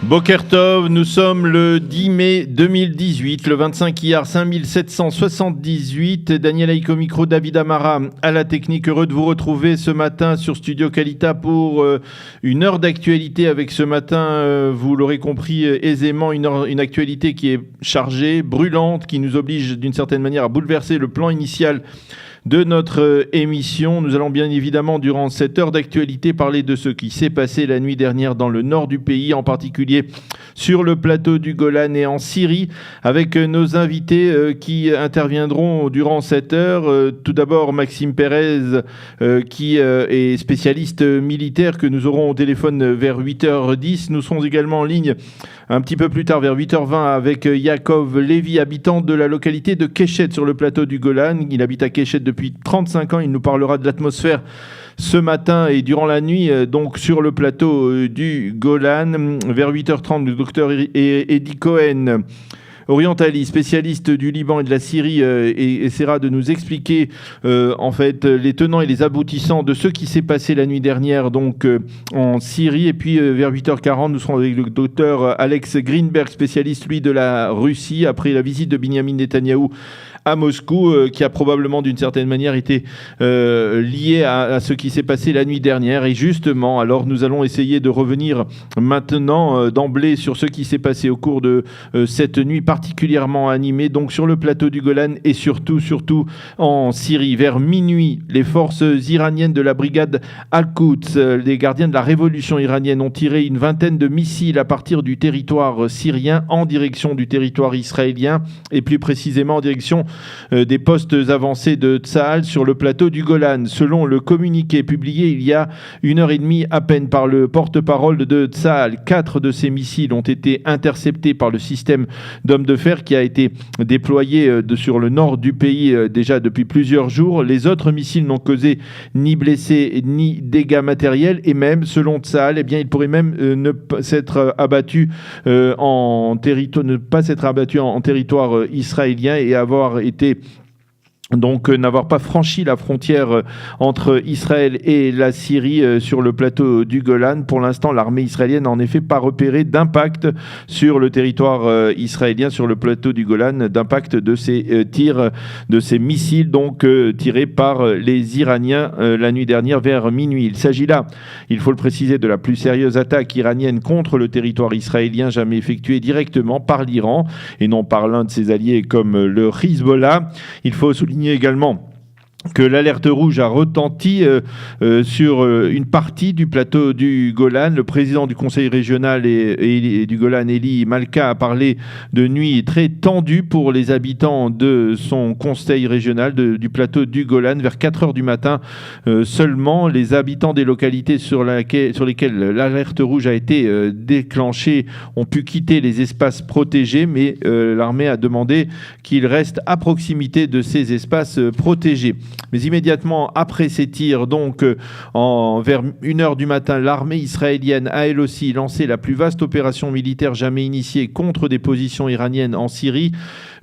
Boker Tov, nous sommes le 10 mai 2018, le 25 Iyar 5778. Daniel Haïk au micro, David Amara à la technique. Heureux de vous retrouver ce matin sur Studio Kalita pour une heure d'actualité avec ce matin, vous l'aurez compris aisément, une actualité qui est chargée, brûlante, qui nous oblige d'une certaine manière à bouleverser le plan initial de notre émission. Nous allons bien évidemment, durant cette heure d'actualité, parler de ce qui s'est passé la nuit dernière dans le nord du pays, en particulier sur le plateau du Golan et en Syrie, avec nos invités qui interviendront durant cette heure. Tout d'abord, Maxime Pérez, qui est spécialiste militaire, que nous aurons au téléphone vers 8h10. Nous serons également en ligne un petit peu plus tard, vers 8h20, avec Yaakov Lévy, habitant de la localité de Keshet, sur le plateau du Golan. Il habite à Keshet depuis 35 ans. Il nous parlera de l'atmosphère ce matin et durant la nuit, donc sur le plateau du Golan. Vers 8h30, le docteur Eddie Cohen, orientaliste, spécialiste du Liban et de la Syrie, essaiera de nous expliquer en fait les tenants et les aboutissants de ce qui s'est passé la nuit dernière donc en Syrie. Et puis vers 8h40, nous serons avec le docteur Alex Greenberg, spécialiste lui de la Russie, après la visite de Benyamin Netanyahou à Moscou, qui a probablement d'une certaine manière été lié à ce qui s'est passé la nuit dernière. Et justement, alors nous allons essayer de revenir maintenant d'emblée sur ce qui s'est passé au cours de cette nuit particulièrement animée, donc sur le plateau du Golan et surtout en Syrie. Vers minuit, les forces iraniennes de la brigade Al-Quds, les gardiens de la révolution iranienne, ont tiré une vingtaine de missiles à partir du territoire syrien en direction du territoire israélien, et plus précisément en direction des postes avancés de Tsahal sur le plateau du Golan. Selon le communiqué publié il y a 1h30 à peine par le porte-parole de Tsahal, 4 de ces missiles ont été interceptés par le système d'hommes de fer qui a été déployé sur le nord du pays déjà depuis plusieurs jours. Les autres missiles n'ont causé ni blessés ni dégâts matériels, et même selon Tsahal, ils pourraient même ne pas s'être abattus en territoire israélien et avoir été donc n'avoir pas franchi la frontière entre Israël et la Syrie sur le plateau du Golan. Pour l'instant, l'armée israélienne n'a en effet pas repéré d'impact sur le territoire israélien, sur le plateau du Golan, d'impact de ces tirs, de ces missiles donc tirés par les Iraniens la nuit dernière vers minuit. Il s'agit là, il faut le préciser, de la plus sérieuse attaque iranienne contre le territoire israélien jamais effectuée directement par l'Iran et non par l'un de ses alliés comme le Hezbollah. Il faut souligner également que l'alerte rouge a retenti sur une partie du plateau du Golan. Le président du conseil régional et du Golan, Eli Malka, a parlé de nuit très tendue pour les habitants de son conseil régional du plateau du Golan. Vers 4h du matin seulement, les habitants des localités sur lesquelles l'alerte rouge a été déclenchée ont pu quitter les espaces protégés, mais l'armée a demandé qu'ils restent à proximité de ces espaces protégés. Mais immédiatement après ces tirs, donc vers 1h du matin, l'armée israélienne a elle aussi lancé la plus vaste opération militaire jamais initiée contre des positions iraniennes en Syrie.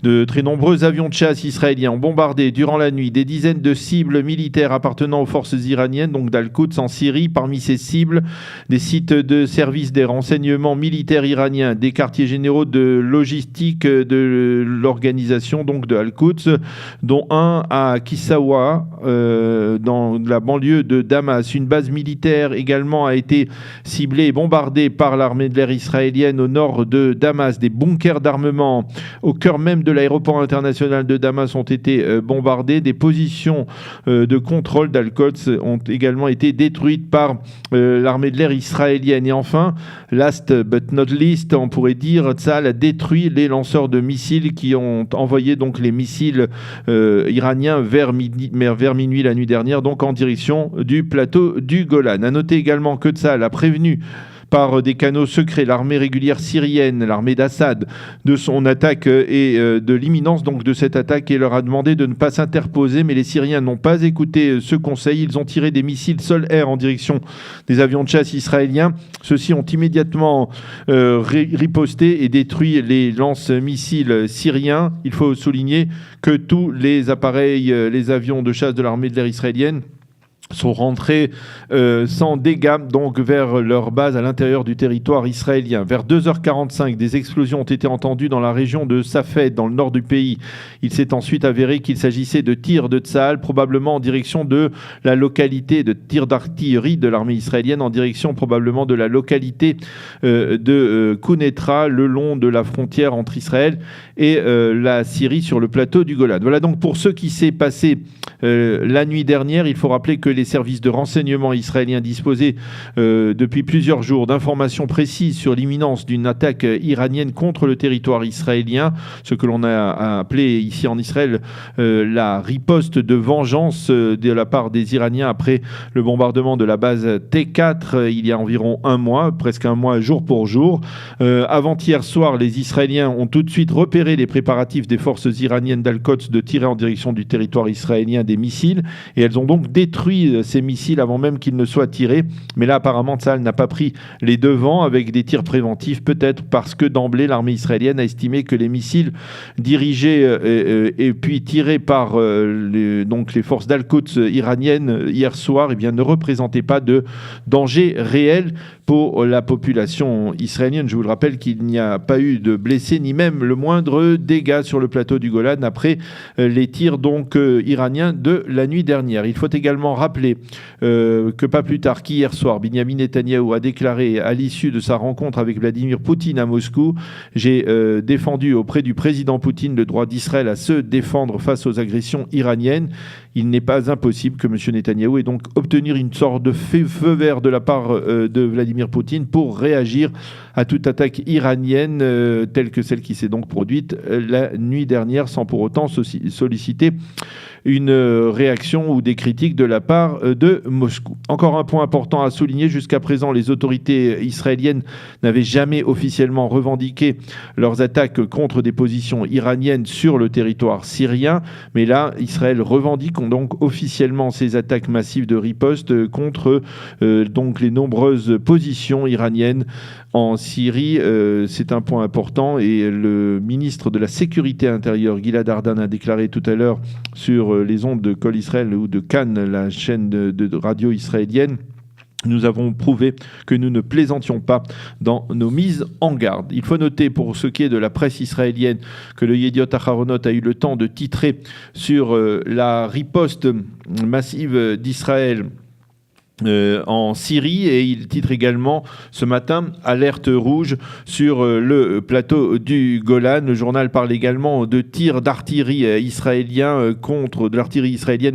De très nombreux avions de chasse israéliens ont bombardé durant la nuit des dizaines de cibles militaires appartenant aux forces iraniennes, donc d'Al-Quds en Syrie. Parmi ces cibles, des sites de services des renseignements militaires iraniens, des quartiers généraux de logistique de l'organisation donc de Al-Quds, dont un à Kissawa, dans la banlieue de Damas. Une base militaire également a été ciblée et bombardée par l'armée de l'air israélienne au nord de Damas. Des bunkers d'armement au cœur même de l'aéroport international de Damas ont été bombardés. Des positions de contrôle d'Al-Quds ont également été détruites par l'armée de l'air israélienne. Et enfin, last but not least, on pourrait dire, Tsahal a détruit les lanceurs de missiles qui ont envoyé donc les missiles iraniens vers minuit la nuit dernière, donc en direction du plateau du Golan. À noter également que Tsahal a prévenu par des canaux secrets l'armée régulière syrienne, l'armée d'Assad, de son attaque et de l'imminence donc de cette attaque, et leur a demandé de ne pas s'interposer. Mais les Syriens n'ont pas écouté ce conseil. Ils ont tiré des missiles sol-air en direction des avions de chasse israéliens. Ceux-ci ont immédiatement riposté et détruit les lance-missiles syriens. Il faut souligner que tous les appareils, les avions de chasse de l'armée de l'air israélienne sont rentrés sans dégâts donc vers leur base à l'intérieur du territoire israélien. Vers 2h45, des explosions ont été entendues dans la région de Safed, dans le nord du pays. Il s'est ensuite avéré qu'il s'agissait de tirs de Tsahal, probablement en direction de la localité, de tirs d'artillerie de l'armée israélienne en direction probablement de la localité de Quneitra, le long de la frontière entre Israël et la Syrie sur le plateau du Golan. Voilà donc pour ce qui s'est passé la nuit dernière. Il faut rappeler que les services de renseignement israéliens disposaient depuis plusieurs jours d'informations précises sur l'imminence d'une attaque iranienne contre le territoire israélien, ce que l'on a appelé ici en Israël la riposte de vengeance de la part des Iraniens après le bombardement de la base T4 il y a environ un mois, presque un mois jour pour jour. Avant-hier soir, les Israéliens ont tout de suite repéré les préparatifs des forces iraniennes d'Al-Quds de tirer en direction du territoire israélien des missiles, et elles ont donc détruit ces missiles avant même qu'ils ne soient tirés. Mais là, apparemment, Tsahal n'a pas pris les devants avec des tirs préventifs, peut-être parce que d'emblée, l'armée israélienne a estimé que les missiles dirigés et puis tirés par les forces d'Al-Quds iraniennes hier soir ne représentaient pas de danger réel pour la population israélienne. Je vous le rappelle qu'il n'y a pas eu de blessés ni même le moindre dégât sur le plateau du Golan après les tirs iraniens de la nuit dernière. Il faut également rappeler que pas plus tard qu'hier soir, Binyamin Netanyahou a déclaré à l'issue de sa rencontre avec Vladimir Poutine à Moscou: j'ai défendu auprès du président Poutine le droit d'Israël à se défendre face aux agressions iraniennes. Il n'est pas impossible que M. Netanyahou ait donc obtenu une sorte de feu vert de la part de Vladimir Poutine pour réagir à toute attaque iranienne telle que celle qui s'est donc produite la nuit dernière, sans pour autant solliciter une réaction ou des critiques de la part de Moscou. Encore un point important à souligner: jusqu'à présent, les autorités israéliennes n'avaient jamais officiellement revendiqué leurs attaques contre des positions iraniennes sur le territoire syrien, mais là, Israël revendique donc officiellement ces attaques massives de riposte contre les nombreuses positions iraniennes en Syrie. C'est un point important, et le ministre de la Sécurité intérieure, Gilad Ardan, a déclaré tout à l'heure sur les ondes de Kol Israël ou de Cannes, la chaîne de radio israélienne: nous avons prouvé que nous ne plaisantions pas dans nos mises en garde. Il faut noter, pour ce qui est de la presse israélienne, que le Yediot Aharonot a eu le temps de titrer sur la riposte massive d'Israël en Syrie, et il titre également ce matin: alerte rouge sur le plateau du Golan. Le journal parle également de tirs d'artillerie israélienne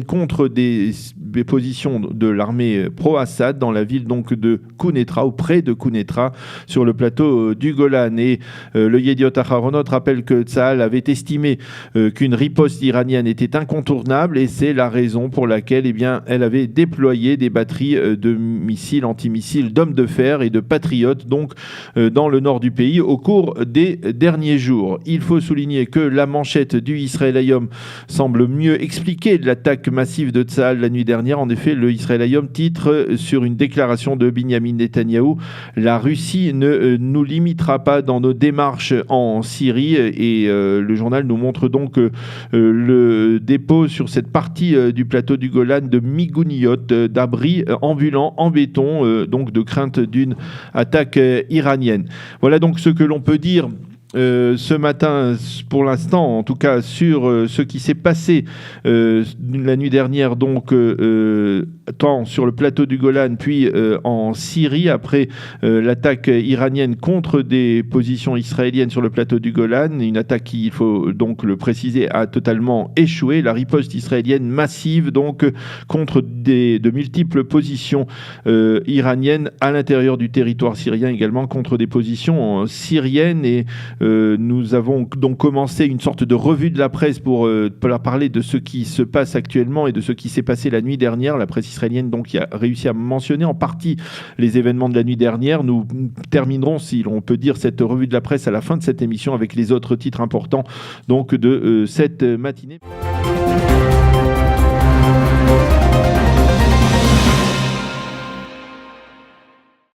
contre des positions de l'armée pro-Assad dans la ville de Quneitra, ou près de Quneitra, sur le plateau du Golan. Et le Yediot Aharonot rappelle que Tsahal avait estimé qu'une riposte iranienne était incontournable, et c'est la raison pour laquelle elle avait déployé des batteries de missiles antimissiles d'hommes de fer et de patriotes dans le nord du pays au cours des derniers jours. Il faut souligner que la manchette du Israël Hayom semble mieux expliquer l'attaque massive de Tsahal la nuit dernière. En effet, le Israël Hayom titre sur une déclaration de Binyamin Netanyahou: la Russie ne nous limitera pas dans nos démarches en Syrie. Et le journal nous montre donc le dépôt sur cette partie du plateau du Golan de migouniot, d'abris ambulants en béton, de crainte d'une attaque iranienne. Voilà donc ce que l'on peut dire ce matin, pour l'instant en tout cas, sur ce qui s'est passé la nuit dernière, tant sur le plateau du Golan puis en Syrie après l'attaque iranienne contre des positions israéliennes sur le plateau du Golan, une attaque qui, il faut donc le préciser, a totalement échoué. La riposte israélienne massive contre de multiples positions iraniennes à l'intérieur du territoire syrien, également contre des positions syriennes. Et nous avons donc commencé une sorte de revue de la presse pour parler de ce qui se passe actuellement et de ce qui s'est passé la nuit dernière. La presse israélienne qui a réussi à mentionner en partie les événements de la nuit dernière. Nous terminerons, si l'on peut dire, cette revue de la presse à la fin de cette émission avec les autres titres importants de cette matinée.